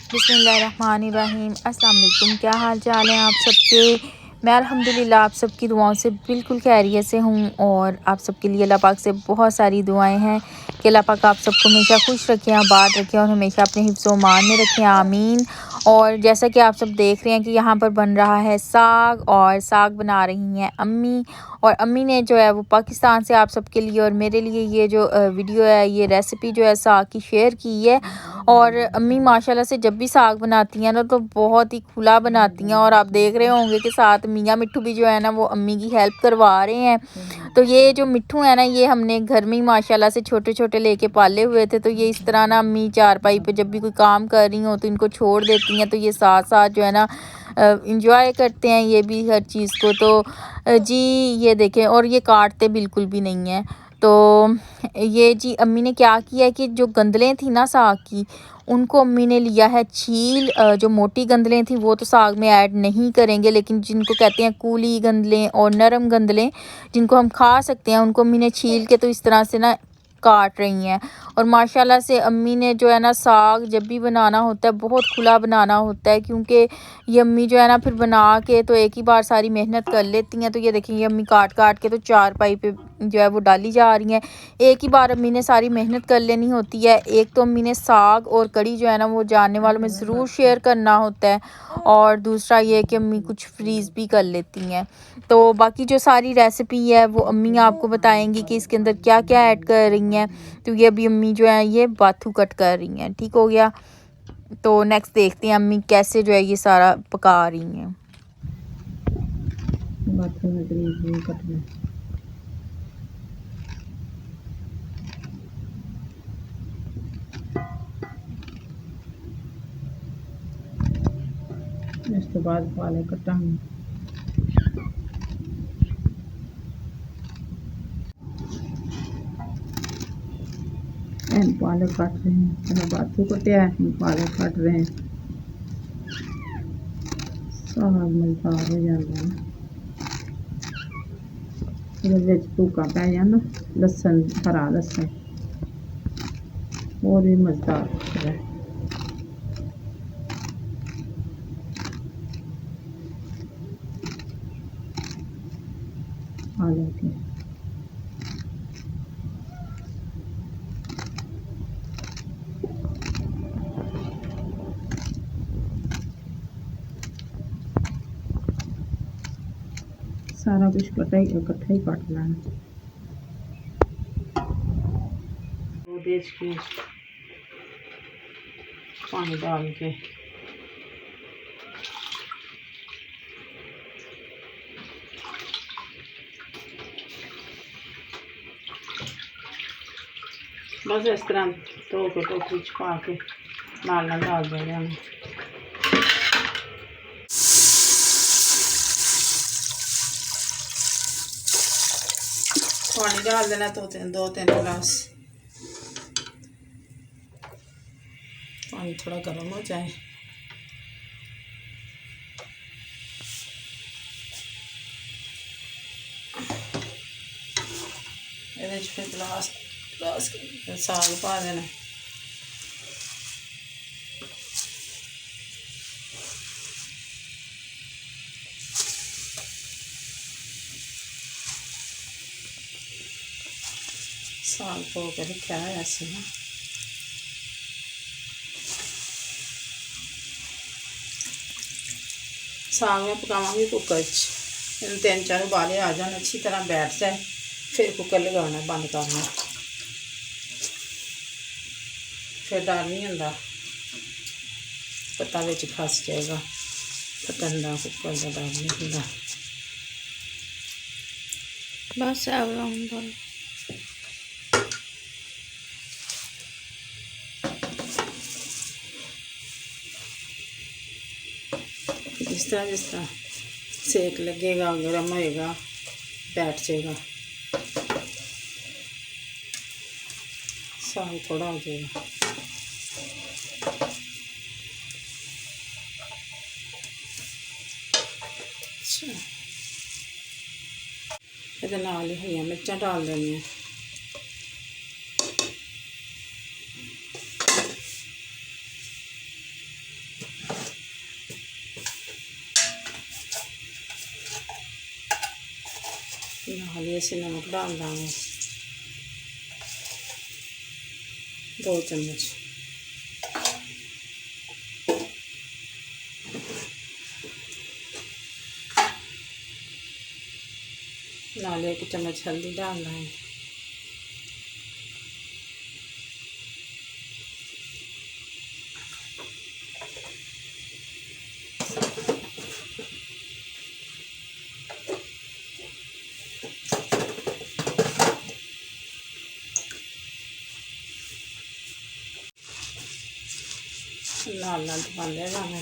बिस्मिल्लाहिर्रहमानिर्रहीम। अस्सलाम वालेकुम। क्या हाल चाल हैं आप सबके। मैं अल्हम्दुलिल्लाह आप सबकी दुआओं से बिल्कुल खैरियत से हूँ और आप सबके लिए अल्लाह पाक से बहुत सारी दुआएं हैं कि अल्लाह पाक आप सबको हमेशा खुश रखें, आबाद रखें और हमेशा अपने हिफ्ज़ व मान में रखें, आमीन। और जैसा कि आप सब देख रहे हैं कि यहाँ पर बन रहा है साग और साग बना रही हैं अम्मी। और अम्मी ने जो है वो पाकिस्तान से आप सबके लिए और मेरे लिए ये जो वीडियो है, ये रेसिपी जो है साग की शेयर की है। और अम्मी माशाल्लाह से जब भी साग बनाती हैं ना तो बहुत ही खुला बनाती हैं। और आप देख रहे होंगे कि साथ मियाँ मिट्ठू भी जो है ना वो अम्मी की हेल्प करवा रहे हैं। तो ये जो मिट्ठू है ना, ये हमने घर में ही माशाल्लाह से छोटे छोटे लेके पाले हुए थे। तो ये इस तरह ना अम्मी चारपाई पे जब भी कोई काम कर रही हो तो इनको छोड़ देती हैं, तो ये साथ साथ जो है ना इंजॉय करते हैं ये भी हर चीज़ को। तो जी ये देखें, और ये काटते बिल्कुल भी नहीं है। तो ये जी अम्मी ने क्या किया है कि जो गंदलें थी ना साग की, उनको अम्मी ने लिया है छील। जो मोटी गंदलें थी वो तो साग में ऐड नहीं करेंगे, लेकिन जिनको कहते हैं कूली गंदलें और नरम गंदलें जिनको हम खा सकते हैं, उनको अम्मी ने छील के तो इस तरह से ना काट रही हैं। और माशाल्लाह से अम्मी ने जो है ना साग जब भी बनाना होता है बहुत खुला बनाना होता है, क्योंकि ये अम्मी जो है ना फिर बना के तो एक ही बार सारी मेहनत कर लेती हैं। तो ये देखिए, ये अम्मी काट काट के तो चारपाई पे जो है वो डाली जा रही हैं। एक ही बार अम्मी ने सारी मेहनत कर लेनी होती है। एक तो अम्मी ने साग और कड़ी जो है ना वो जानने वालों में ज़रूर शेयर करना होता है, और दूसरा ये कि अम्मी कुछ फ्रीज़ भी कर लेती हैं। तो बाकी जो सारी रेसिपी है वो अम्मी आपको बताएंगी कि इसके अंदर क्या क्या ऐड कर रही हैं। तो ये अभी अम्मी जो है ये बाथू कट कर रही हैं, ठीक हो गया। तो नेक्स्ट देखते हैं अम्मी कैसे जो है ये सारा पका रही हैं। बाथू में ग्रीन कटना इस तो बाद पाले कटांगे। पालक काट रहे हैं, पहले बाथू कटिया है, पालक काट रहे हैं। साग मज़ेदार हो जाता है, भूखा पै जाना लसन, हरा लसन और भी मज़ेदार होता है। पालक है सारा कुछ इकट्ठा ही काटना है। वो देश की पानी डाल के बस इस तरह धो के टोकरी च पा के नाल डाल देना। पानी डाल देना दो तीन गिलास। पानी थोड़ा गर्म हो जाए, ये फिर गिलास साग पा देना। साग धो के रखा है ऐसे ना, साग में पकावांगी कुकर च, तीन चार उबाले आ जाने अच्छी तरह बैठ जाए, फिर कुकर लगाना बंद करना। फिर डर नहीं होंदा, पता बिच फस जाएगा, फटन का कुकर का डर नहीं होंदा। बस जिस तरह सेक लगेगा, गर्म होएगा, बैठ जाएगा, साग थोड़ा हो जाएगा। अच्छा, ये नाल ही हरी मिर्चा डाल देनी। नाले से नमक डाल देंगे 2 चम्मच। नाले 1 चम्मच हल्दी डाल देंगे। लाल लाल पकाते जाना।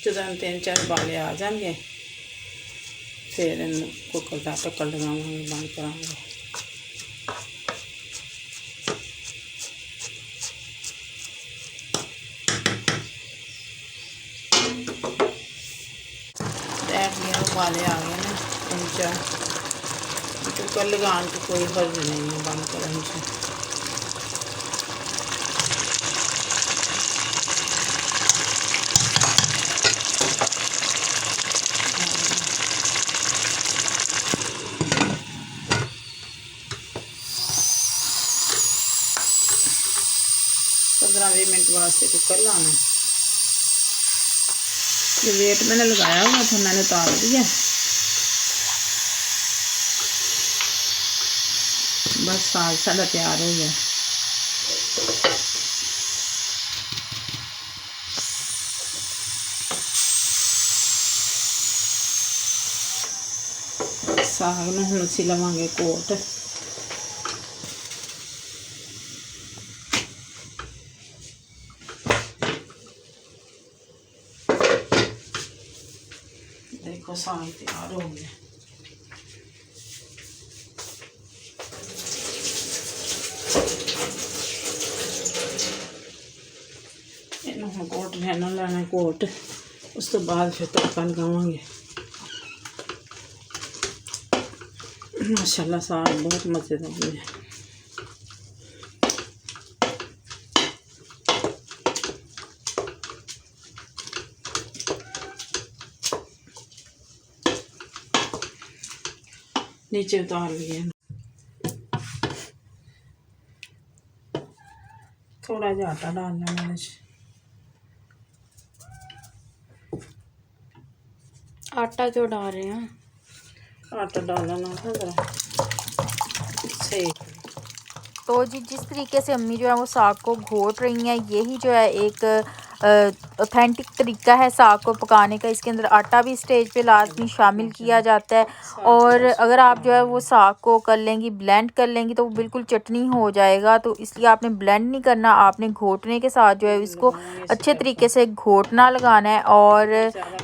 जो 3-4 उबाले आ जाएंगे फिर कुकर का ढक्कन लगावांगे, बंद करांगे। उबाले आ गए ना 3-4, कुकर लगाने की कोई हर्ज नहीं है, बंद करने से। पंद्रह 20 मिनट वास्ते कुकर लाना। जो वेट मैंने लगाया हुआ था मैंने उतार दिया। बस साग साढ़ा तैयार हो गया। साग में हम असी लवांगे कोट। देखो साग तैयार हो गया। इन्होंने कोट रहना लेना कोट, उस तो बाद फिर तड़का लगावांगे। माशाल्लाह साग बहुत मज़ेदार है। नीचे उतार लिए। थोड़ा जा आटा डालना मैंने। आटा क्यों डाल रहे हैं? आटा डालना ना था ज़रा सही। तो जी जिस तरीके से अम्मी जो है वो साग को घोट रही हैं, यही जो है एक ऑथेंटिक तरीका है साग को पकाने का। इसके अंदर आटा भी स्टेज पे लाजमी शामिल किया जाता है। और अगर आप जो है वो साग को कर लेंगी, ब्लेंड कर लेंगी, तो वो बिल्कुल चटनी हो जाएगा। तो इसलिए आपने ब्लेंड नहीं करना, आपने घोटने के साथ जो है इसको अच्छे तरीके से घोटना लगाना है। और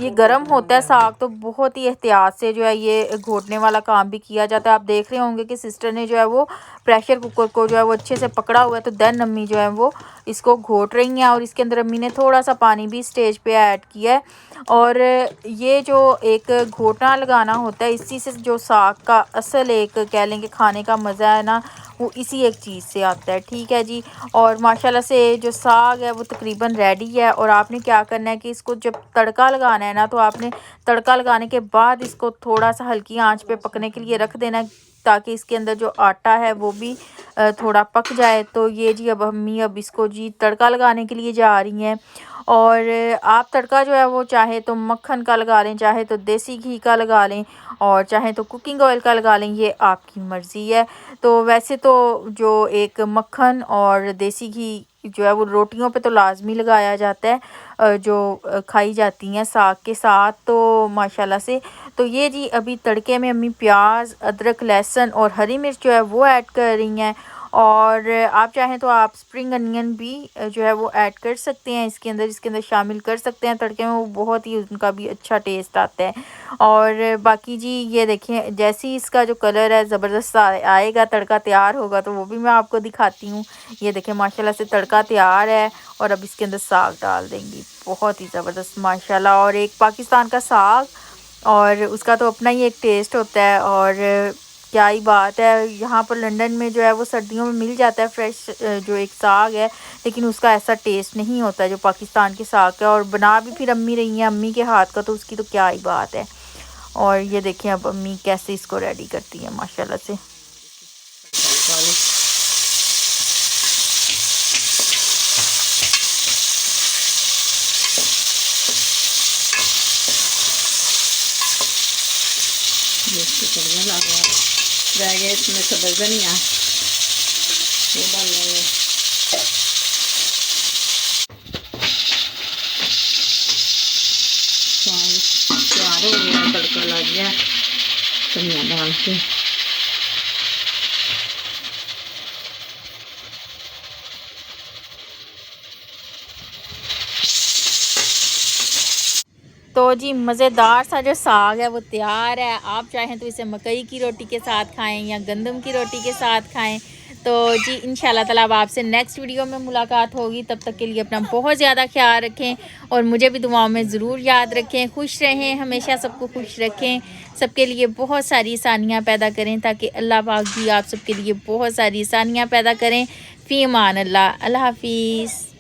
ये गर्म होता है साग, तो बहुत ही एहतियात से जो है ये घोटने वाला काम भी किया जाता है। आप देख रहे होंगे कि सिस्टर ने जो है वो प्रेशर कुकर को जो है वो अच्छे से पकड़ा हुआ है, तो देन अम्मी जो है वो इसको घोट रही हैं। और इसके अंदर अम्मी ने थोड़ा सा पानी भी स्टेज पे ऐड किया है। और ये जो एक घोटना लगाना होता है, इसी से जो साग का असल एक कह लें कि खाने का मज़ा है ना, वो इसी एक चीज़ से आता है। ठीक है जी। और माशाल्लाह से जो साग है वो तकरीबन रेडी है। और आपने क्या करना है कि इसको जब तड़का लगाना है ना, तो आपने तड़का लगाने के बाद इसको थोड़ा सा हल्की आंच पे पकने के लिए रख देना है, ताकि इसके अंदर जो आटा है वो भी थोड़ा पक जाए। तो ये जी अब अम्मी अब इसको जी तड़का लगाने के लिए जा रही हैं। और आप तड़का जो है वो चाहे तो मक्खन का लगा लें, चाहे तो देसी घी का लगा लें, और चाहे तो कुकिंग ऑयल का लगा लें, ये आपकी मर्ज़ी है। तो वैसे तो जो एक मक्खन और देसी घी जो है वो रोटियों पे तो लाजमी लगाया जाता है, जो खाई जाती हैं साग के साथ। तो माशाल्लाह से तो ये जी अभी तड़के में अम्मी प्याज, अदरक, लहसुन और हरी मिर्च जो है वो ऐड कर रही हैं। और आप चाहें तो आप स्प्रिंग अनियन भी जो है वो ऐड कर सकते हैं इसके अंदर शामिल कर सकते हैं तड़के में, वो बहुत ही उनका भी अच्छा टेस्ट आता है। और बाकी जी ये देखें, जैसे ही इसका जो कलर है ज़बरदस्त आएगा, तड़का तैयार होगा, तो वो भी मैं आपको दिखाती हूँ। ये देखें माशाल्लाह से तड़का तैयार है। और अब इसके अंदर साग डाल देंगी, बहुत ही ज़बरदस्त माशाल्लाह। और एक पाकिस्तान का साग, और उसका तो अपना ही एक टेस्ट होता है। और क्या ही बात है। यहाँ पर लंदन में जो है वो सर्दियों में मिल जाता है फ्रेश जो एक साग है, लेकिन उसका ऐसा टेस्ट नहीं होता जो पाकिस्तान के साग का। और बना भी फिर अम्मी रही हैं, अम्मी के हाथ का तो उसकी तो क्या ही बात है। और ये देखें अब अम्मी कैसे इसको रेडी करती है माशाल्लाह से। रह गए इसमें सब्ज़ धनिया वो डाल लेंगे। तैयार हो गया, तड़का लग गया धनिया डाल के। तो जी मज़ेदार सा जो साग है वो तैयार है। आप चाहें तो इसे मकई की रोटी के साथ खाएं या गंदम की रोटी के साथ खाएं। तो जी इंशाल्लाह ताला अब आपसे नेक्स्ट वीडियो में मुलाकात होगी। तब तक के लिए अपना बहुत ज़्यादा ख्याल रखें और मुझे भी दुआओं में ज़रूर याद रखें। खुश रहें, हमेशा सबको खुश रखें, सबके लिए बहुत सारी आसानियाँ पैदा करें ताकि अल्लाह पाक भी आप सबके लिए बहुत सारी आसानियाँ पैदा करें। फ़ी अमान अल्लाह। अल्लाह हाफिज़।